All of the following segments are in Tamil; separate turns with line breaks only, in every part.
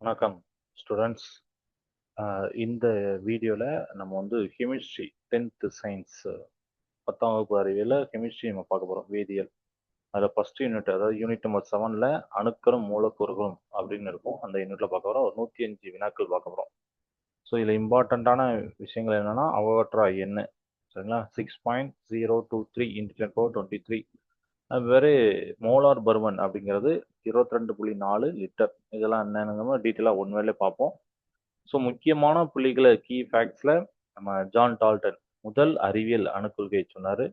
வணக்கம் ஸ்டூடெண்ட்ஸ். இந்த வீடியோவில் நம்ம வந்து கெமிஸ்ட்ரி 10th சயின்ஸ் 10ஆம் வகுப்பு அறிவியலில் கெமிஸ்ட்ரி நம்ம பார்க்க போகிறோம், வேதியியல். அதில் ஃபஸ்ட் யூனிட், அதாவது யூனிட் நம்பர் 7ல் அணுக்களும் மூலக்கூறுகளும் அப்படின்னு இருக்கும். அந்த யூனிட்டில் பார்க்க போகிறோம். ஒரு 105 வினாக்கள் பார்க்க போகிறோம். ஸோ இதில் இம்பார்ட்டண்ட்டான விஷயங்கள் என்னென்னா அவோகாட்ரா எண், சரிங்களா, 6.023 × 10⁻23. அது வேறு மோலார் பருமன் அப்படிங்கிறது 22.4 லிட்டர். இதெல்லாம் என்னென்னு டீட்டெயிலாக ஒன் வேலே பார்ப்போம். ஸோ முக்கியமான புள்ளிகளை, கீ ஃபேக்ட்ஸில் நம்ம ஜான் டால்டன் முதல் அறிவியல் அணுக்கொள்கையை சொன்னார்.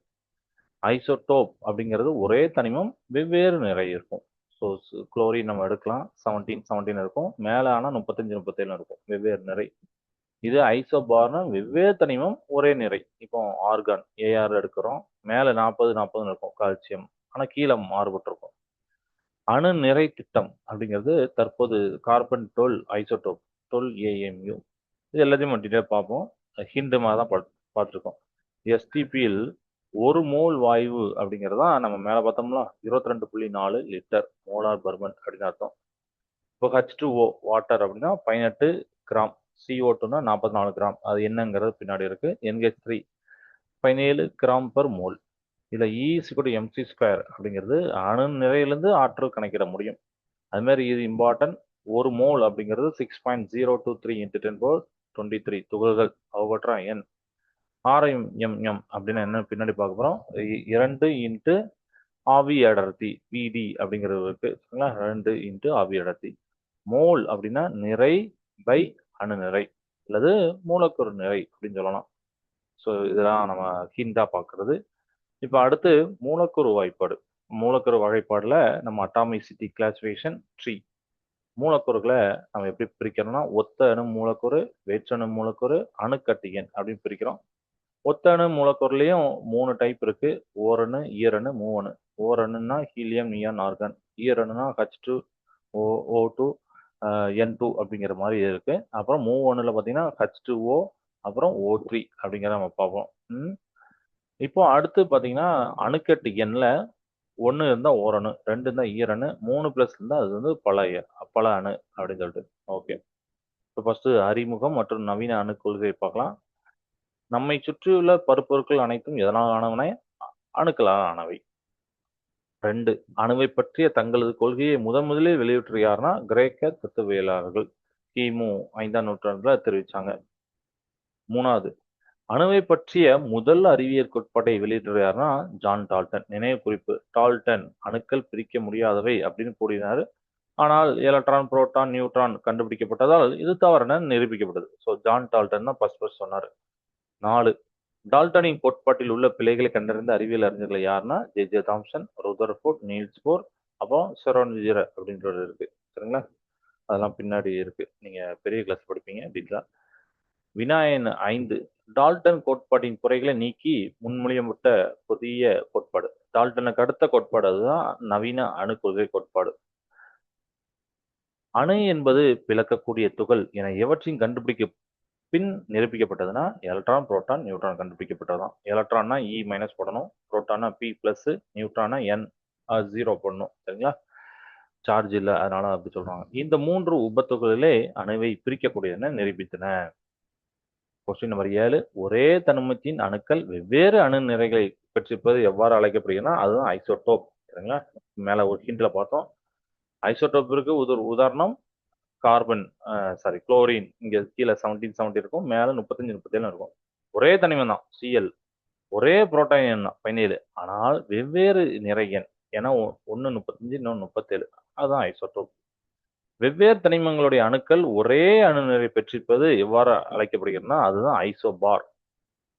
ஐசோடோப் அப்படிங்கிறது ஒரே தனிமம் வெவ்வேறு நிறை இருக்கும். ஸோ குளோரின் நம்ம எடுக்கலாம், 17 இருக்கும். மேலே ஆனால் 35-37 இருக்கும், வெவ்வேறு நிறை. இது ஐசோபார்னா வெவ்வேறு தனிமம் ஒரே நிறை. இப்போ ஆர்கான் ஏஆர் எடுக்கிறோம், மேலே 40 இருக்கும் கால்சியம், ஆனால் கீழே மாறுபட்டிருக்கும். அணு நிறை திட்டம் அப்படிங்கிறது தற்போது கார்பன் 12 ஐசோடோப் 12 AMU. இது எல்லாத்தையும் டீட்டெயில் பார்ப்போம். ஹிண்ட் மாதிரி தான் பார்த்துருக்கோம். எஸ்டிபியில் ஒரு மோல் வாயு அப்படிங்கிறது தான் நம்ம மேலே பார்த்தோம்ல, 22.4 லிட்டர் மோலார் பர்மன் அப்படின்னு அர்த்தம். இப்போ H2O வாட்டர் அப்படின்னா 18 கிராம், CO2னா 44 கிராம். அது என்னங்கிறது பின்னாடி இருக்கு. NH3 17 gram per mole. இதில் E=mc² அப்படிங்கிறது அணு நிறையிலேருந்து ஆற்றல் கணக்கிட முடியும். அது மாதிரி இது இம்பார்ட்டன்ட். ஒரு மோல் அப்படிங்கிறது 6.023 × 10⁻23 துகள்கள். அவோகாட்ரா எண். RMM அப்படின்னா என்ன பின்னாடி பார்க்க போகிறோம். 2 × ஆவி அடர்த்தி, PD அப்படிங்கிறது இருக்கு, 2 × ஆவி அடர்த்தி. மோல் அப்படின்னா நிறை பை அணு நிறை அல்லது மூலக்கூறு நிறை அப்படின்னு சொல்லலாம். ஸோ இதெல்லாம் நம்ம ஹிண்டா பார்க்கறது. இப்போ அடுத்து மூலக்கூறு வாய்ப்பாடு. மூலக்கூறு வகைப்பாடில் நம்ம அட்டாமிசிட்டி கிளாசிஃபிகேஷன் ட்ரீ. மூலக்கூறுகளை நம்ம எப்படி பிரிக்கிறோம்னா, ஒத்த அணு மூலக்கூறு, வேற்றணு மூலக்கூறு, அணுக்கட்டு எண் அப்படின்னு பிரிக்கிறோம். ஒத்த அணு மூலக்கூறுலையும் 3 டைப் இருக்கு. ஓரணு, ஈரணு, மூவணு. ஓரணுன்னா ஹீலியம், நியான், ஆர்கான். ஈரணுனா H2O2 N2 அப்படிங்கிற மாதிரி இருக்கு. அப்புறம் மூவணுல பார்த்தீங்கன்னா H2O, அப்புறம் O3 அப்படிங்கிறத நம்ம பார்ப்போம். இப்போ அடுத்து பார்த்தீங்கன்னா அணுக்கட்டு எண்ணில் 1 இருந்தால் ஓரணு, 2 இருந்தால் ஈரணு, 3+ இருந்தால் அது வந்து பல அணு அப்படின்னு சொல்லிட்டு. ஓகே. இப்போ ஃபர்ஸ்ட் அறிமுகம் மற்றும் நவீன அணு கொள்கை பார்க்கலாம். நம்மை சுற்றியுள்ள பருப்பொருட்கள் அனைத்தும் எதனால் ஆனவன? அணுக்களால் ஆனவை. 2, அணுவை பற்றிய தங்களது கொள்கையை முதலில் வெளியிட்டு யாருன்னா கிரேக்க தத்துவவியலாளர்கள், கிமு 5ஆம் நூற்றாண்டுல தெரிவிச்சாங்க. 3வது, அணுவை பற்றிய முதல் அறிவியல் கோட்பாட்டை வெளியிட்டு யாருன்னா ஜான் டால்டன். நினைவு குறிப்பு: டால்டன் அணுக்கள் பிரிக்க முடியாதவை அப்படின்னு கூறினார். ஆனால் எலக்ட்ரான், புரோட்டான், நியூட்ரான் கண்டுபிடிக்கப்பட்டதால் இது தவறென நிரூபிக்கப்பட்டது. ஸோ ஜான் டால்டன் தான் ஃபர்ஸ்ட் சொன்னார். 4, டால்டனின் கோட்பாட்டில் உள்ள பிழைகளை கண்டறிந்த அறிவியல் அறிஞர்கள் யாருன்னா J Thomson, Rutherford, Niels Bohr, அப்புறம் செரோனிஜர் அப்படின்றது இருக்கு, சரிங்களா. அதெல்லாம் பின்னாடி இருக்கு, நீங்க பெரிய கிளாஸ் படிப்பீங்க டீட்டெயிலா. வினாயன் 5, டால்டன் கோட்பாட்டின் குறைகளை நீக்கி முன்மொழியப்பட்ட புதிய கோட்பாடு. டால்டனுக்கு அடுத்த கோட்பாடு அதுதான் நவீன அணு கொள்கை கோட்பாடு. அணு என்பது பிளக்கக்கூடிய துகள் என எவற்றின் கண்டுபிடிக்க பின் நிரூபிக்கப்பட்டதுன்னா எலக்ட்ரான், புரோட்டான், நியூட்ரான் கண்டுபிடிக்கப்பட்டதுதான். எலக்ட்ரான்னா E- போடணும், புரோட்டானா P+, நியூட்ரானா N0 போடணும், சரிங்களா. சார்ஜ் இல்லை, அதனால அப்படி சொல்றாங்க. இந்த 3 உபத்துகளிலே அணுவை பிரிக்கக்கூடியதுன்னு நிரூபித்தன. கொஸ்டின் நம்பர் 7, ஒரே தனிமத்தின் அணுக்கள் வெவ்வேறு அணு நிறைகளை பெற்றிருப்பது எவ்வாறு அழைக்கப்படுகிறதுனா அதுதான் ஐசோடோப், சரிங்களா. மேல ஒரு ஹிண்ட்ல பார்த்தோம். ஐசோடோப்பிற்கு உதாரணம் கார்பன், குளோரின். இங்க கீழே 17 இருக்கும், மேல 35-37 இருக்கும். ஒரே தனிமம் தான் Cl, ஒரே புரோட்டான் எண் தான் 17, ஆனால் வெவ்வேறு நிறை எண். ஏன்னா ஒன்று 35, இன்னொன்று 37. அதுதான் ஐசோடோப். வெவ்வேறு தனிமங்களுடைய அணுக்கள் ஒரே அணு நிறை பெற்றிருப்பது எவ்வாறு அழைக்கப்படுகிறதுனா அதுதான் ஐசோபார்.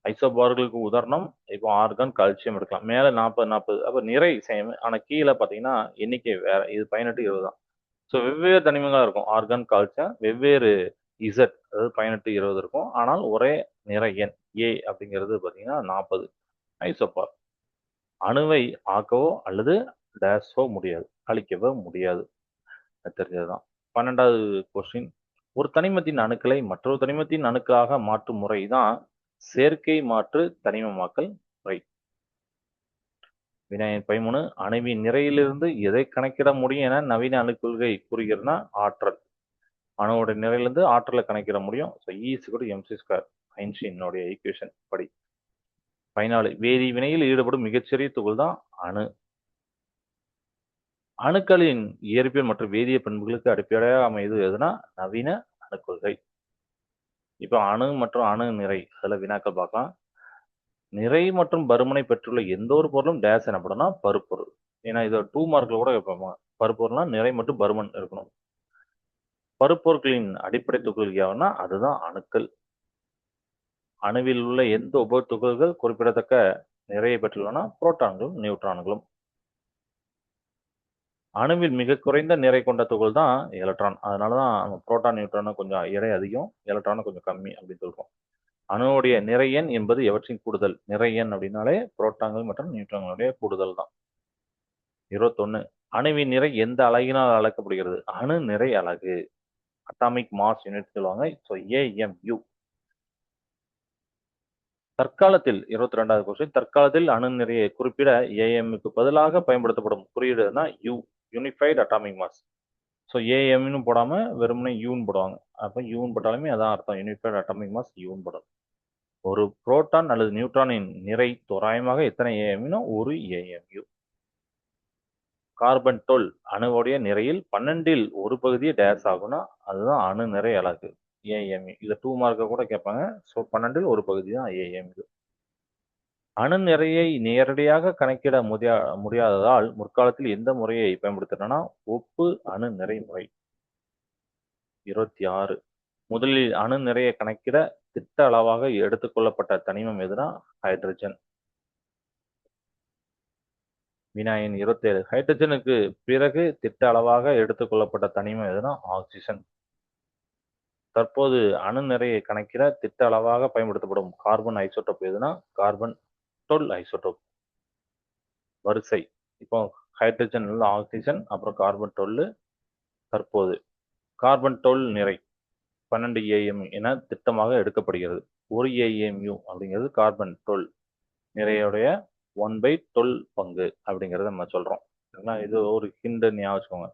ஐசோபார்களுக்கு உதாரணம் இப்போ ஆர்கான், கால்சியம் எடுக்கலாம். மேல 40 அப்ப நிறை சேம், ஆனா கீழே பார்த்தீங்கன்னா எண்ணிக்கை வேற. இது 18, 20 தான். ஸோ வெவ்வேறு தனிமங்களா இருக்கும். ஆர்கான், கால்சியம் வெவ்வேறு இசட், அதாவது 18, 20 இருக்கும். ஆனால் ஒரே நிறை எண் ஏ அப்படிங்கிறது பார்த்தீங்கன்னா 40. ஐசோபார். அணுவை ஆக்கவோ அல்லது டேஸோ முடியாது, அழிக்கவோ முடியாது. அது தெரிஞ்சதுதான். 12வது கொஸ்டின், ஒரு தனிமத்தின் அணுக்களை மற்றொரு தனிமத்தின் அணுக்களாக மாற்றும் முறை தான் செயற்கை மாற்று தனிமமாக்கல் முறை. வினாயன் 13, அணுவின் நிறையிலிருந்து எதை கணக்கிட முடியும் என நவீன அணுக்கொள்கை கூறுகிறதுனா ஆற்றல். அணுவோட நிறையிலிருந்து ஆற்றலை கணக்கிட முடியும். ஸோ E=mc², ஐன்ஸ்டீனுடைய ஈக்குவேஷன் படி. 14 வேதி வினையில் ஈடுபடும் மிகச்சிறிய துகள் தான் அணு. அணுக்களின் இயற்பியல் மற்றும் வேதியியல் பண்புகளுக்கு அடிப்படையாக அமைவது எதுனா நவீன அணுக்கொள்கை. இப்போ அணு மற்றும் அணு நிறை அதில் வினாக்கள் பார்க்கலாம். நிறை மற்றும் பருமனை பெற்றுள்ள எந்த ஒரு பொருளும் டேஸ் எனப்படும்னா பருப்பொருள். ஏன்னா இதை 2 மார்க்கில் கூட கேட்பாங்க. பருப்பொருள்னா நிறை மற்றும் பருமன் இருக்கணும். பருப்பொருட்களின் அடிப்படை துகள்கள் யாவன்னா அதுதான் அணுக்கள். அணுவில் உள்ள எந்த உப துகள்கள் குறிப்பிடத்தக்க நிறையை பெற்றுள்ளன புரோட்டான்களும் நியூட்ரான்களும். அணுவில் மிக குறைந்த நிறை கொண்ட துகள் தான் எலக்ட்ரான். அதனாலதான் நம்ம புரோட்டான் நியூட்ரான் கொஞ்சம் எடை அதிகம், எலக்ட்ரான் கொஞ்சம் கம்மி அப்படின்னு சொல்றோம். அணுவுடைய நிறை எண் என்பது எவற்றின் கூடுதல். நிறை எண் அப்படின்னாலே புரோட்டான்கள் மற்றும் நியூட்ரான்களுடைய கூடுதல் தான். 21 அணுவின் நிறை எந்த அலகினால் அளக்கப்படுகிறது. அணு நிறை அலகு, அட்டாமிக் மாஸ் யூனிட் சொல்லுவாங்க. So AMU. தற்காலத்தில் 22வது கொஸ்டின், தற்காலத்தில் அணு நிறையை குறிப்பிட AMக்கு பதிலாக பயன்படுத்தப்படும் குறியீடுனா U, unified atomic mass. So AMன்னு போடாம வெறுமனே யூன்னு போடுவாங்க. அப்போ யூன்னு போட்டாலுமே அதான் அர்த்தம், யூனிஃபைடு அட்டாமிக் மாஸ் யூன்னு போடும். ஒரு புரோட்டான் அல்லது நியூட்ரானின் நிறை தோராயமாக எத்தனை AMனா 1 AMU. கார்பன் 12 அணுவுடைய நிறையில் 12ல் ஒரு பகுதியே டேஸ் ஆகும்னா அதுதான் அணு நிறை அலகு AMU. இதை 2 மார்க்க கூட கேட்பாங்க. ஸோ 12ல் ஒரு பகுதி தான் AMU. அணு நிறையை நேரடியாக கணக்கிட முடியாததால் முற்காலத்தில் எந்த முறையை பயன்படுத்தினா ஒப்பு அணு நிறை முறை. 26 முதலில் அணு நிறையை கணக்கிட திட்ட அளவாக எடுத்துக்கொள்ளப்பட்ட தனிமம் எதுனா ஹைட்ரஜன். வினாயின் 27 ஹைட்ரஜனுக்கு பிறகு திட்ட அளவாக எடுத்துக்கொள்ளப்பட்ட தனிமம் எதுனா ஆக்சிஜன். தற்போது அணு நிறையை கணக்கிட திட்ட அளவாக பயன்படுத்தப்படும் கார்பன் ஐசோடோப் எதுனா கார்பன் 12 ஐசோடோப். வரிசை இப்போ ஹைட்ரஜன் ஆக்சிஜன் அப்புறம் கார்பன் 12. தற்போது கார்பன் 12 நிறை 12 AMU என திட்டமாக எடுக்கப்படுகிறது. 1 AMU அப்படிங்கிறது கார்பன் 12 நிறையுடைய 1/12 பங்கு அப்படிங்கிறத நம்ம சொல்றோம். இது ஒரு ஹிண்ட் ஞாபகம் வச்சுக்கோங்க.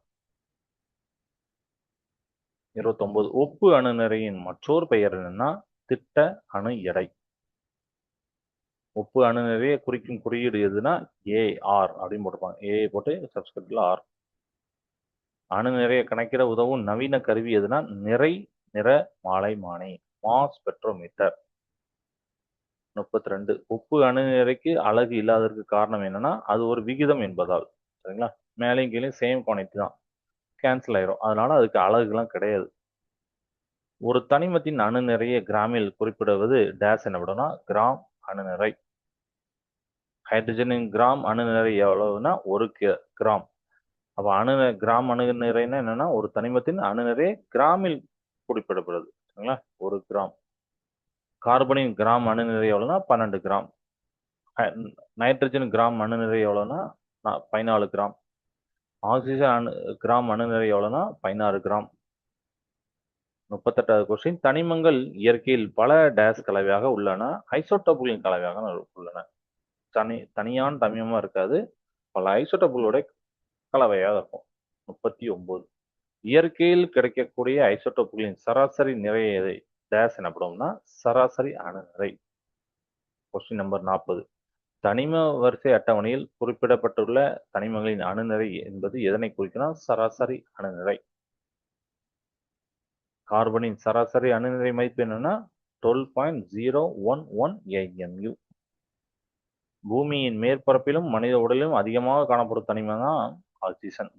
29 ஒப்பு அணு நிறையின் மற்றொரு பெயர் என்னன்னா திட்ட அணு எடை. ஒப்பு அணு நிறையை குறிக்கும் குறியீடு எதுனா AR அப்படின்னு போட்டிருப்பாங்க. A போட்டு சப்ஸ்கிரிப்ட்ல R. அணு நிறையை கணக்கிட உதவும் நவீன கருவி எதுனா நிறை நிற மாலைமானி, மாஸ் ஸ்பெக்ட்ரோமீட்டர். 32 ஒப்பு அணு நிறைக்கு அலகு இல்லாததற்கு காரணம் என்னன்னா அது ஒரு விகிதம் என்பதால். சரிங்களா, மேலையும் கீழே சேம் குவான்டிட்டி தான், கேன்சல் ஆயிரும். அதனால அதுக்கு அலகுலாம் கிடையாது. ஒரு தனிமத்தின் அணு நிறைய கிராமில் குறிப்பிடுவது டேஸ் எனப்படும்னா கிராம் அணு நிறை. ஹைட்ரஜனின் கிராம் அணு நிறை எவ்வளவுனா 1 கிராம். அப்போ கிராம் அணு நிறைனா என்னன்னா ஒரு தனிமத்தின் அணு நிறை கிராமில் குறிப்பிடப்படுது. சரிங்களா, 1 கிராம். கார்பனின் கிராம் அணு நிறை எவ்வளோனா 12 கிராம். நைட்ரஜன் கிராம் அணு நிறை எவ்வளோனா 14 கிராம். ஆக்சிஜன் கிராம் அணு நிறை எவ்வளோனா 16 கிராம். 38வது கொஸ்டின், தனிமங்கள் இயற்கையில் பல டேஸ் கலவையாக உள்ளன, ஐசோடோப்புகளின் கலவையாக உள்ளன. தனியான தனிமமா இருக்காது, பல ஐசோடோப்புகளோட கலவையாக இருக்கும். 39 இயற்கையில் கிடைக்கக்கூடிய ஐசோடோப்புகளின் சராசரி நிறைய டேஸ் எனப்படும்னா சராசரி அணு நிறை. கொஸ்டின் நம்பர் 40 தனிம வரிசை அட்டவணையில் குறிப்பிடப்பட்டுள்ள தனிமங்களின் அணு நிறை என்பது எதனை குறிக்கணும். சராசரி அணு நிறை. கார்பனின் சராசரி அணு நிறை மதிப்பு என்னன்னா 12.011 AMU. பூமியின் மேற்பரப்பிலும் மனித உடலிலும் அதிகமாக காணப்படும் தனிமம் தான் ஆக்சிஜன்.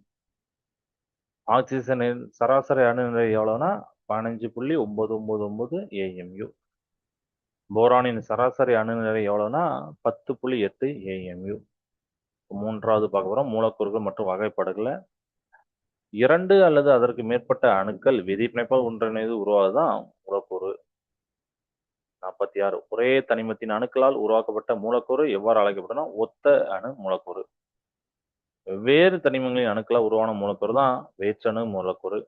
ஆக்சிஜனின் சராசரி அணு நிறை எவ்வளவுனா 15.999 AMU. போரானின் சராசரி அணு நிறை எவ்வளவுனா 10.8 AMU. மூன்றாவது பார்க்க போறோம் மூலக்கூறுகள் மற்றும் வகைப்பாடுகளை. 2 அல்லது அதற்கு மேற்பட்ட அணுக்கள் வேதிப்பிணைப்பால் ஒன்றிணைந்து உருவாவதுதான் மூலக்கூறு. 46 ஒரே தனிமத்தின் அணுக்களால் உருவாக்கப்பட்ட மூலக்கூறு எவ்வாறு அழைக்கப்படும்னா ஒத்த அணு மூலக்கூறு. வெவ்வேறு தனிமங்களின் அணுக்களால் உருவான மூலக்கூறு தான் வேற்றணு மூலக்கூறு.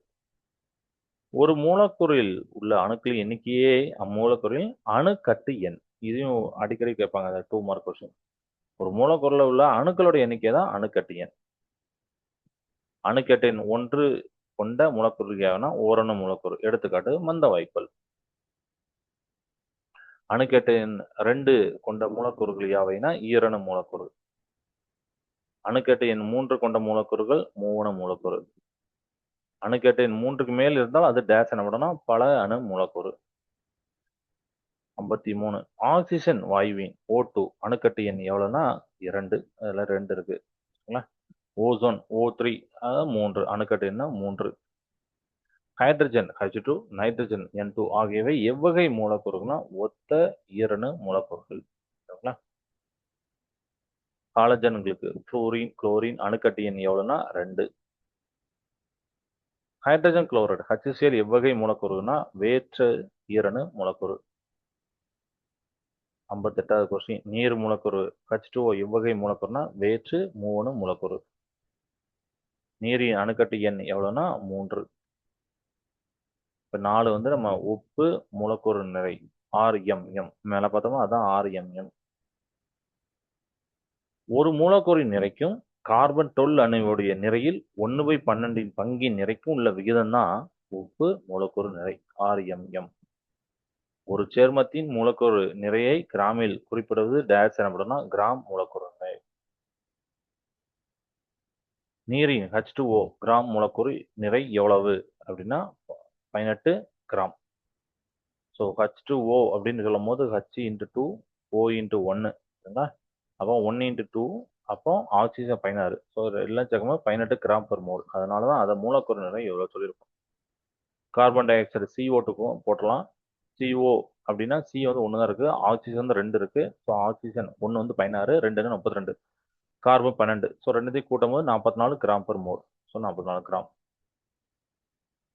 ஒரு மூலக்கூறில் உள்ள அணுக்களின் எண்ணிக்கையே அம்மூலக்கூறில் அணுக்கட்டு எண். இதையும் அடிக்கடி கேட்பாங்க, 2 மார்க் கொஸ்டின். ஒரு மூலக்கூறில் உள்ள அணுக்களோட எண்ணிக்கை தான் அணுக்கட்டு எண். அணுக்கட்டு எண் 1 கொண்ட மூலக்கூறுகள் யாவைனா ஓரணு மூலக்கூறு. எடுத்துக்காட்டு மந்த வாயுக்கள். அணுக்கட்டு எண் 2 கொண்ட மூலக்கூறுகள் யாவைனா ஈரணு மூலக்கூறு. அணுக்கட்டு எண் 3 கொண்ட மூலக்கூறுகள் மூவணு மூலக்கூறு. அணுக்கட்டு எண் 3க்கு மேல் இருந்தால் அது டேஷ் எனப்படும்னா பல அணு மூலக்கூறு. 53 ஆக்சிஜன் வாயுவின் O2 அணுக்கட்டு எண் எவ்வளவுனா 2. அதுல 2 இருக்கு. ஓசோன் O3 அதாவது 3 அணுக்கட்டு எண் 3. ஹைட்ரஜன் H2 நைட்ரஜன் N2 ஆகியவை எவ்வகை மூலக்கூறுகள்னா ஒத்த ஈரணு மூலக்கூறுகள். ஹாலஜன்களுக்கு புளோரின் குளோரின் அணுக்கட்டு எண் எவ்வளவுனா 2. ஹைட்ரஜன் குளோரைடு HCl எவ்வகை மூலக்கூறுனா வேற்று ஈரணு மூலக்கூறு. 58வது கொஸ்டின் நீர் மூலக்கூறு H2O எவ்வகை மூலக்கூறுனா வேற்று மூவணு மூலக்கூறு. நீரின் அணுக்கட்டு எண் எவ்வளவுனா 3. இப்போ 4 வந்து நம்ம உப்பு மூலக்கூறு நிறை RMM மேல பார்த்தோமா அதான் RMM. ஒரு மூலக்கூறின் நிறைக்கும் கார்பன் 12 அணுவுடைய நிறையில் 1/12 பங்கின் நிறைக்கும் உள்ள விகிதம் தான் உப்பு மூலக்கூறு நிறை RMM. ஒரு சேர்மத்தின் மூலக்கூறு நிறையை கிராமில் குறிப்பிடுவது டேஷ் எனப்படும்னா கிராம் மூலக்கூறு நிறை. நீரின் H2O கிராம் மூலக்கூறு நிறை எவ்வளவு அப்படின்னா 18 கிராம். ஸோ H2O அப்படின்னு சொல்லும் போது H இன்ட்டு 2 O இன்ட்டு 1 அப்போ 1 இன்ட்டு 2 அப்போ ஆக்சிஜன் 16. ஸோ எல்லாம் சேர்க்கும்போது 18 கிராம் பெர் மோல். அதனால தான் அதை மூலக்கூறு நிறை எவ்வளோ சொல்லியிருக்கோம். கார்பன் டை ஆக்சைடு CO2க்கும் போட்டலாம். CO அப்படின்னா C வந்து 1 தான் இருக்குது, ஆக்சிஜன் வந்து 2 இருக்குது. ஸோ ஆக்சிஜன் 1 வந்து 16, 2 32, கார்பன் 12. ஸோ ரெண்டுத்தையும் கூட்டும் போது 44 gram per mole. So 44 gram.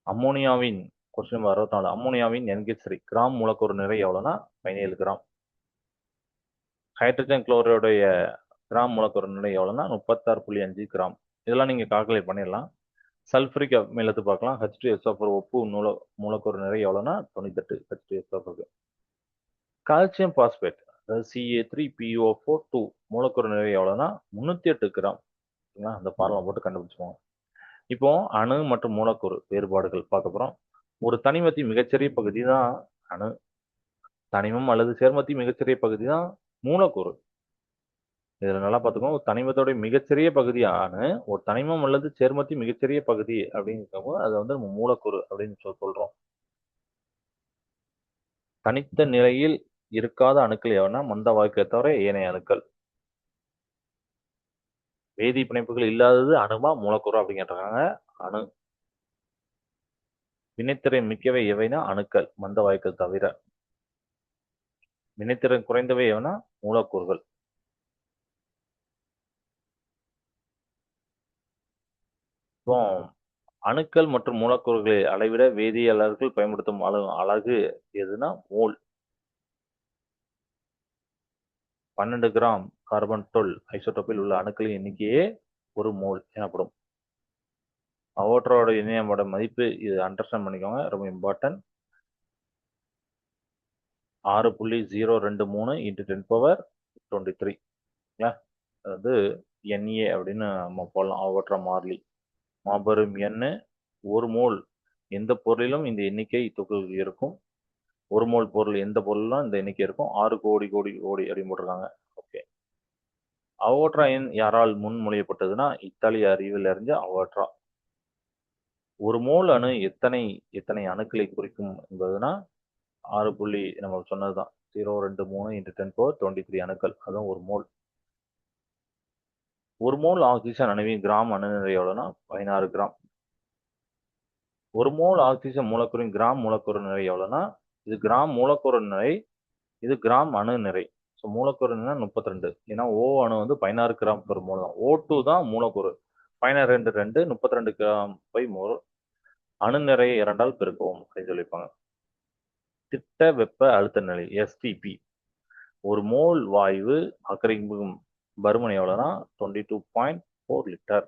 அம்மோனியாவின் கொஸ்டின் 64 அம்மோனியாவின் NH3 கிராம் மூலக்கூறு நிறை எவ்வளோனா 17 கிராம். ஹைட்ரஜன் குளோரைடுடைய கிராம் மூலக்கூறு நிறை எவ்வளோனா 36.5 கிராம். இதெல்லாம் நீங்கள் கால்குலேட் பண்ணிடலாம். சல்ஃபரிக் அமிலத்து பார்க்கலாம். H2SO4 உப்பு மூலக்கூறு நிறை எவ்வளோனா 98 H2SO4. கால்சியம் பாஸ்பேட் அதாவது Ca3PO4 மூலக்கூறு நிறை எவ்வளோனா 308 கிராம். அந்த பார்முலா போட்டு கண்டுபிடிச்சுக்கோங்க. இப்போ அணு மற்றும் மூலக்கூறு வேறுபாடுகள் பார்க்க போகிறோம். ஒரு தனிமத்தின் மிகச்சிறிய பகுதி தான் அணு. தனிமம் அல்லது சேர்மத்தின் மிகச்சிறிய பகுதி தான் மூலக்கூறு. இதில் நல்லா பார்த்துக்கோங்க. ஒரு தனிமத்தோட மிகச்சிறிய பகுதியான ஒரு தனிமம் அல்லது சேர்மத்தின் மிகச்சிறிய பகுதி அப்படிங்கிறப்போ அதை வந்து நம்ம மூலக்கூறு அப்படின்னு சொல்றோம். தனித்த நிலையில் இருக்காத அணுக்கள் எவனா மந்த வாயுக்களை தவிர ஏனைய அணுக்கள். வேதி பிணைப்புகள் இல்லாதது அணுவா மூலக்கூறு அப்படிங்கிறாங்க. அணு. வினைத்திறன் மிக்கவை எவைனா அணுக்கள் மந்த வாயுக்கள் தவிர. வினைத்திறன் குறைந்தவை எவனா மூலக்கூறுகள். இப்போ அணுக்கள் மற்றும் மூலக்கூறுகளை அளவிட வேதியியலாளர்கள் பயன்படுத்தும் அலகு எதுனா மோல். 12 கிராம் கார்பன் 12 ஐசோடோப்பில் உள்ள அணுக்களின் எண்ணிக்கையே ஒரு மோல் எனப்படும். அவற்றோட இணையமோட மதிப்பு இது அண்டர்ஸ்டாண்ட் பண்ணிக்கோங்க, ரொம்ப இம்பார்ட்டன்ட். 6.023 × 10⁻23. அதாவது NA அப்படின்னு நம்ம போடலாம். அவற்ற மாறிலி மாபெரும் எண். ஒரு மோல் எந்த பொருளிலும் இந்த எண்ணிக்கை துகள் இருக்கும். ஒரு மோல் பொருள் எந்த பொருளும் இந்த எண்ணிக்கை இருக்கும். 6 கோடி கோடி கோடி அப்படின்னு போட்டிருக்காங்க. ஓகே. அவற்றா எண் யாரால் முன்மொழியப்பட்டதுன்னா இத்தாலிய அறிவியல் அறிஞ அவற்றா. ஒரு மோல் அணு எத்தனை அணுக்களை குறிக்கும் என்பதுனா 6. நம்ம சொன்னதுதான் 023 × 10⁻23 அணுக்கள். அதுவும் ஒரு மோல். ஒரு மோல் ஆக்சிஜன் அணுவின் கிராம் அணு நிறை எவ்வளோனா 16 கிராம். ஒரு மோல் ஆக்சிஜன் மூலக்கூறின் கிராம் மூலக்கூறு நிறை எவ்வளோனா இது கிராம் மூலக்கூறு நிறை, இது கிராம் அணு நிறை. ஸோ மூலக்கூறு நிறை 32. ஏன்னா O அணு வந்து 16 கிராம் பெர் மோல் தான். O2 தான் மூலக்கூறு. 16 2 32 கிராம் பை மோல். அணு நிறையை 2ஆல் பெருக்கவும் அப்படின்னு சொல்லியிருப்பாங்க. திட்ட வெப்ப அழுத்த நிலை STP. ஒரு மோல் வாயு ஆக்கிரமிக்கும் பருமன் எவ்வளோனா 22.4 லிட்டர்.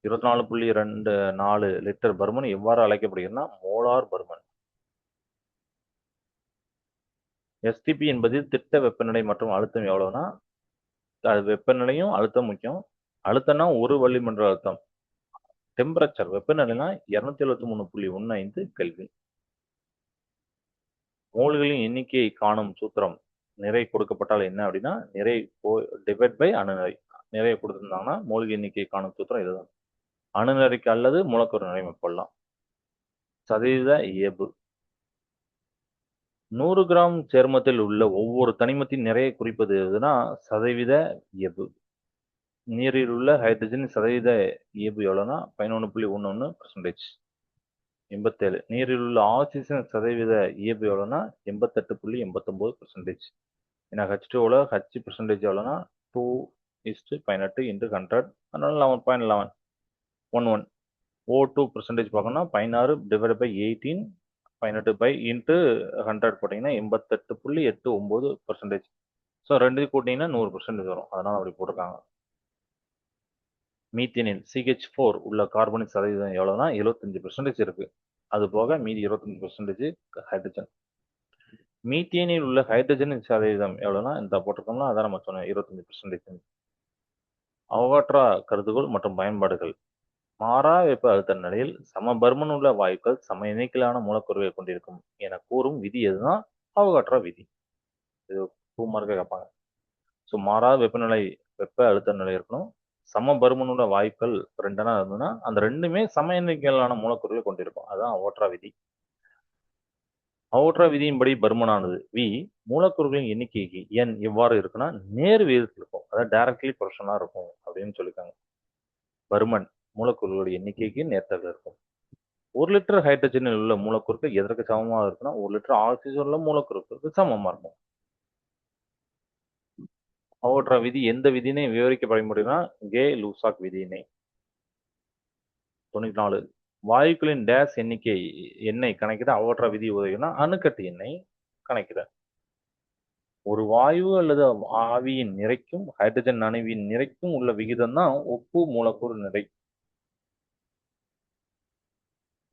24.24 லிட்டர் பருமன் எவ்வாறு அழைக்கப்படுகிறதுனா மோலார் பருமன். STP என்பது திட்ட வெப்பநிலை மற்றும் அழுத்தம் எவ்வளவுனா அது வெப்பநிலையும் அழுத்தம் முக்கியம். அழுத்தம்னா ஒரு வளிமண்டல அழுத்தம். Temperature வெப்பநிலைனா 273.15 kelvin. மோல்களின் எண்ணிக்கையை காணும் சூத்திரம் நிறை கொடுக்கப்பட்டால் என்ன அப்படின்னா நிறை டிவைட் பை அணுநிறை. நிறைய கொடுத்துருந்தாங்கன்னா மோல்கள் எண்ணிக்கையை காணும் சூத்திரம் இதுதான். அணுநிறைக்கு அல்லது மூலக்கூறு நிறை மேற்கொள்ளலாம். சதவீத இயல்பு 100 கிராம் சேர்மத்தில் உள்ள ஒவ்வொரு தனிமத்தின் நிறைய குறிப்பது எதுனா சதவீத இயல்பு. நீரில் உள்ள ஹைட்ரஜன் சதவீத இயல்பு எவ்வளோனா 11.11%. 87. நீரில் உள்ள ஆக்சிஜன் சதவீத இயல்பு எவ்வளோனா 88.89%. ஏன்னா H2ஓல H பெர்சன்டேஜ் எவ்வளோனா 2:18 × 100, அதனால 11.11 11. O2 பெர்சன்டேஜ் பார்க்கணும்னா 16 டிவைட் பை 18 18 பை இன்ட்டு 100 போட்டிங்கன்னா 88.89%. ஸோ ரெண்டு கூட்டிங்கன்னா 100% வரும், அதனால அப்படி போட்டிருக்காங்க. மீத்தேனில் CH4 உள்ள கார்பனிக் சதவீதம் எவ்வளோனா 75% இருக்கு. அது போக மீதி 25% ஹைட்ரஜன். மீத்தேனில் உள்ள ஹைட்ரஜனின் சதவீதம் எவ்வளோனா இந்த போட்டிருக்கோம்னா அதான் நம்ம சொன்னோம் 25%. அவோகாட்ரா கருதுகோள் மற்றும் பயன்பாடுகள். மாறா வெப்ப அழுத்த நிலையில் சம பருமன் உள்ள வாயுக்கள் சம எண்ணிக்கையிலான மூலக்கூறுகளை கொண்டிருக்கும் என கூறும் விதி எதுதான் அவோகாட்ரா விதி. இது 2 மார்க் கேட்பாங்க. ஸோ மாறா வெப்பநிலை வெப்ப அழுத்த நிலை இருக்கணும், சம பருமன் உள்ள வாயுக்கள் ரெண்டனா இருந்ததுன்னா அந்த ரெண்டுமே சம எண்ணிக்கையிலான மூலக்கூறுகளை கொண்டிருக்கும், அதுதான் அவோகாட்ரா விதி. அவோகாட்ரா விதியின்படி பருமனானது V மூலக்கூறுகளின் எண்ணிக்கைக்கு N எவ்வாறு இருக்குன்னா நேர் விகிதத்தில் இருக்கும், அதாவது டைரக்ட்லி ப்ரொபோர்ஷனலா இருக்கும் அப்படின்னு சொல்லியிருக்காங்க. பருமன் மூலக்கூறுகளுடைய எண்ணிக்கைக்கு நேர்த்தகவில் இருக்கும். 1 லிட்டர் ஹைட்ரஜனில் உள்ள மூலக்கூறுக்கு எதற்கு சமமாக இருக்குன்னா 1 லிட்டர் ஆக்சிஜன் உள்ள மூலக்கூறுக்கு சமமா இருக்கும். அவோகாட்ரா விதி எந்த விதினை விவரிக்க பயன்படுத்தினா கே-லூசாக் விதியினை. 94. வாயுக்களின் டேஸ் எண்ணிக்கை எண்ணை கணக்கிட அவோகாட்ரா விதி உதவினா அணுக்கட்டு எண்ணை கணக்கிட. ஒரு வாயு அல்லது ஆவியின் நிறைக்கும் ஹைட்ரஜன் அணுவின் நிறைக்கும் உள்ள விகிதம் தான் ஒப்பு மூலக்கூறு நிறை.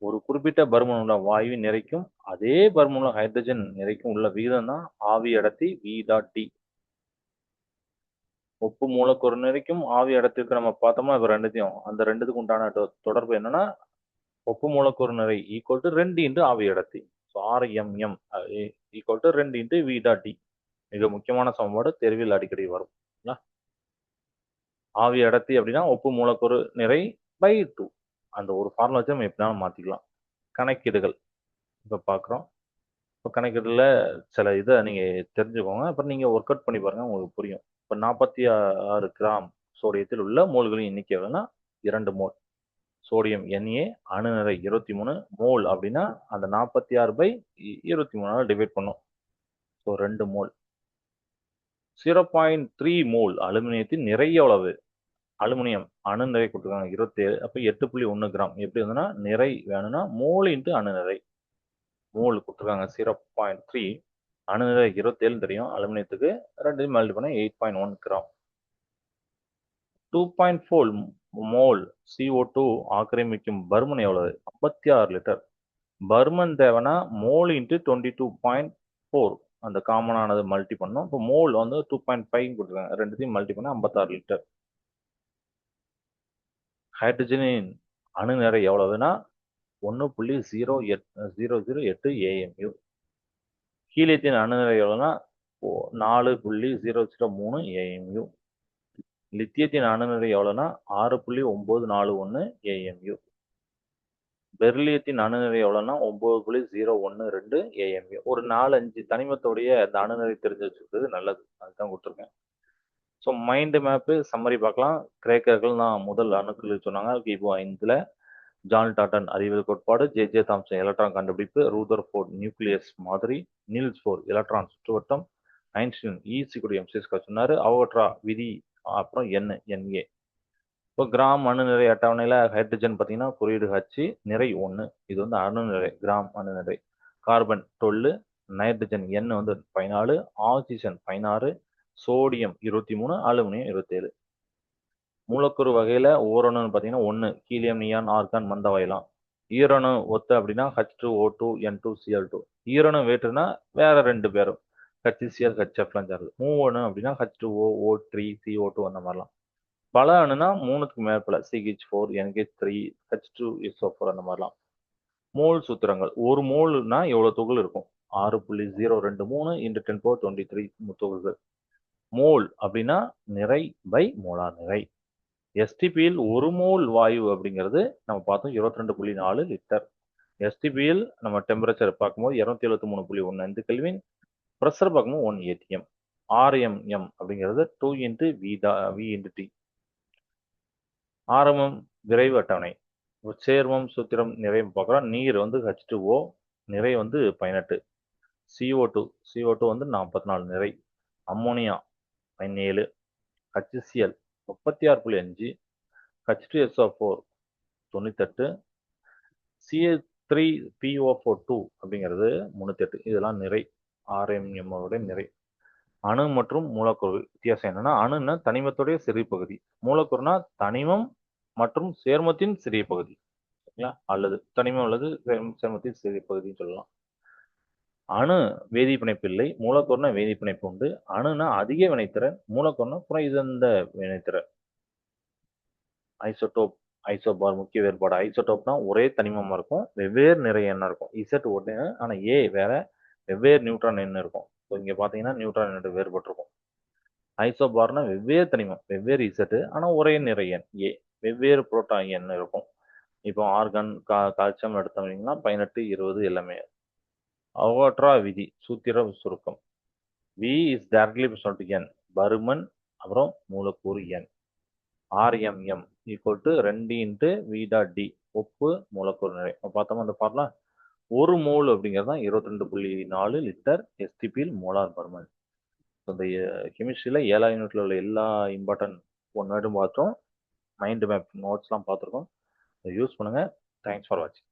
ஒரு குறிப்பிட்ட பருமன் உள்ள வாயுவின் நிறைக்கும் அதே பருமன் உள்ள ஹைட்ரஜன் நிறைக்கும் உள்ள விகிதம் தான் ஆவி அடர்த்தி V.D. ஒப்பு மூலக்கூறு நிறைக்கும் ஆவி அடர்த்திக்கு நம்ம பார்த்தோம்னா இப்போ ரெண்டுத்தையும் அந்த ரெண்டுத்துக்கு உண்டான தொடர்பு என்னன்னா ஒப்பு மூலக்கூறு நிறை ஈக்குவல் டு 2 × ஆவி அடர்த்தி. So RMM equal to 2 × V.D. மிக முக்கியமான சமன்பாடு தேர்வில் அடிக்கடி வரும். ஆவி அடர்த்தி அப்படின்னா ஒப்பு மூலக்கூறு நிறை பை 2. அந்த ஒரு ஃபார்முலா வச்சு நம்ம எப்படினாலும் மாற்றிக்கலாம். கணக்கீடுகள் இப்போ பார்க்குறோம். இப்போ கணக்கீடுல சில இதை நீங்கள் தெரிஞ்சுக்கோங்க, அப்புறம் நீங்கள் ஒர்க் அவுட் பண்ணி பாருங்கள், உங்களுக்கு புரியும். இப்போ 46 கிராம் சோடியத்தில் உள்ள மோல்களின் எண்ணிக்கை எவ்வளோனா 2 மோல். சோடியம் Na அணு நிறை 23 மோல் அப்படின்னா அந்த 46/23 டிவைட் பண்ணும். So 2 mole. 0.3 மோல் அலுமினியத்தின் நிறை எவ்வளவு? அலுமினியம் அணு நிறை கொடுத்துருக்காங்க 27, அப்போ 8.1 கிராம். எப்படி வந்துன்னா நிறை வேணும்னா மோல் இன்ட்டு அணு நிறை. மோல் கொடுத்துருக்காங்க 0.3, அணு நிறை 27 தெரியும் அலுமினியத்துக்கு, 2 மல்டி பண்ண 8.1 கிராம். 2.4 மோல் CO2 ஆக்கிரமிக்கும் பருமன் எவ்வளவு? 56 லிட்டர். பருமன் தேவைன்னா மோல் இன்ட்டு 22.4 அந்த காமனானது மல்டி பண்ணோம். இப்போ மோல் வந்து 2.5 கொடுத்துருக்காங்க, ரெண்டுத்தையும் மல்டி பண்ண 56 லிட்டர். ஹைட்ரஜனின் அணு நிறை எவ்வளவுனா 1.008 AMU. ஹீலியத்தின் அணு நிறை எவ்வளவுனா 4.003 AMU. லித்தியத்தின் அணு நிறை எவ்வளவுனா 6.941 AMU. பெரிலியத்தின் அணு நிறை எவ்வளவுனா 9.012 AMU. ஒரு 4-5 தனிமத்தோடைய அந்த அணு நிறை தெரிஞ்சு வச்சுக்கிறது நல்லது, அதுதான் கொடுத்துருக்கேன். ஸோ மைண்ட் மேப்பு சம்மரி பார்க்கலாம். கிரேக்கர்கள் தான் முதல் அணுக்கள் சொன்னாங்க. கிபு 5ல் ஜான் டாட்டன் அறிவியல் கோட்பாடு, ஜே தாம்சன் எலக்ட்ரான் கண்டுபிடிப்பு, ரூதர்ஃபோர்ட் நியூக்ளியஸ் மாதிரி, நீல்ஸ் போர் எலக்ட்ரான் சுற்றுவட்டம், ஐன்ஸ்டீன் E=mc² சொன்னார், அவோகாட்ரா விதி, அப்புறம் NA. இப்போ கிராம் அணு நிறை அட்டவணையில் ஹைட்ரஜன் பார்த்தீங்கன்னா குறியீடு H, நிறை 1. இது வந்து அணு நிறை, கிராம் அணு நிறை. கார்பன் 12, நைட்ரஜன் N வந்து 14, ஆக்சிஜன் 16, சோடியம் 23, அலுமினியம் 27. மூலக்கூறு வகையில் ஓரணு பார்த்தீங்கன்னா 1, ஹீலியம், நியான், ஆர்கான், மந்தவாயலாம். ஈரணு ஒத்த அப்படின்னா H2O2 N2Cl2. ஈரணு வேற்றுனா வேற 2 பேரும் HCl HFலாம் சேருது. மூவணு அப்படின்னா H2O O3 CO2 அந்த மாதிரிலாம். பல அணுனா 3க்கு மேற்பட CH4, NH3, H2SO4 அந்த மாதிரிலாம். மோல் சூத்திரங்கள். ஒரு மோல்னா எவ்வளவு துகள் இருக்கும்? 6.023 × 1023 துகள்கள். மோல் அப்படின்னா நிறை பை மோலார் நிறை. STPயில் ஒரு மோல் வாயு அப்படிங்கிறது நம்ம பார்த்தோம் 22.4 லிட்டர். STPயில் நம்ம டெம்பரேச்சர் பார்க்கும்போது 273.15 கெல்வின், ப்ரெஷர் பார்க்கும்போது 1 atm. RMM அப்படிங்கிறது 2 × V × T. ஆரம்பம் விரைவு அட்டவணை. சேர்மம் சூத்திரம் நிறை பார்க்குறோம். நீர் வந்து H2O, நிறை வந்து 18. CO2 வந்து 44 நிறை. அம்மோனியா 17. HCl 36.5. H2SO4 98. CH3PO4 அப்படிங்கிறது 308. இதெல்லாம் நிறை. RMM உடைய நிறை. அணு மற்றும் மூலக்கூறு வித்தியாசம் என்னன்னா, அணுன்னா தனிமத்துடைய சிறிய பகுதி, மூலக்கூறுனா தனிமம் மற்றும் சேர்மத்தின் சிறிய பகுதி, அல்லது தனிமம் அல்லது சேர்மத்தின் சிறிய பகுதின்னு சொல்லலாம். அணு வேதிப்பிணைப்பு இல்லை, மூலக்கூறுனா வேதிப்பிணைப்பு உண்டு. அணுனா அதிக வினைத்திறன், மூலக்கூறுனா குறைந்த வினைத்திறன். ஐசோடோப், ஐசோபார் முக்கிய வேறுபாடு. ஐசோடோப்னா ஒரே தனிமமா இருக்கும், வெவ்வேறு நிறை எண்ணம் இருக்கும். இசட் ஒன்று, ஆனா ஏ வேற, வெவ்வேறு நியூட்ரான் எண் இருக்கும். இங்க பாத்தீங்கன்னா நியூட்ரான் எண் வேறுபட்டிருக்கும். ஐசோபார்னா வெவ்வேறு தனிமம், வெவ்வேறு இசட், ஆனா ஒரே நிறை எண் ஏ, வெவ்வேறு புரோட்டான் எண் இருக்கும். இப்போ ஆர்கான், கால்சியம் எடுத்தோம்னா 18, 20 எல்லாமே. அவோட்ரா விதி சூத்திர சுருக்கம். V is directly proportional to N, பருமன் அப்புறம் மூலக்கூறு N. RMM equal to 2 × V.D, உப்பு மூலக்கூறு நிறை. பார்த்தோமா அந்த ஃபார்முலா? ஒரு மோல் அப்படிங்கிறது தான் 22.4 லிட்டர் STPயில் மோலார் பருமன். இந்த கெமிஸ்ட்ரியில் 7ஆம் யூனிட்ல உள்ள எல்லா இம்பார்ட்டன்ட் ஒன் வேர்டும் பார்த்தோம். மைண்ட் மேப் நோட்ஸ்லாம் பார்த்துருக்கோம். யூஸ் பண்ணுங்கள். தேங்க்ஸ் ஃபார் வாட்சிங்.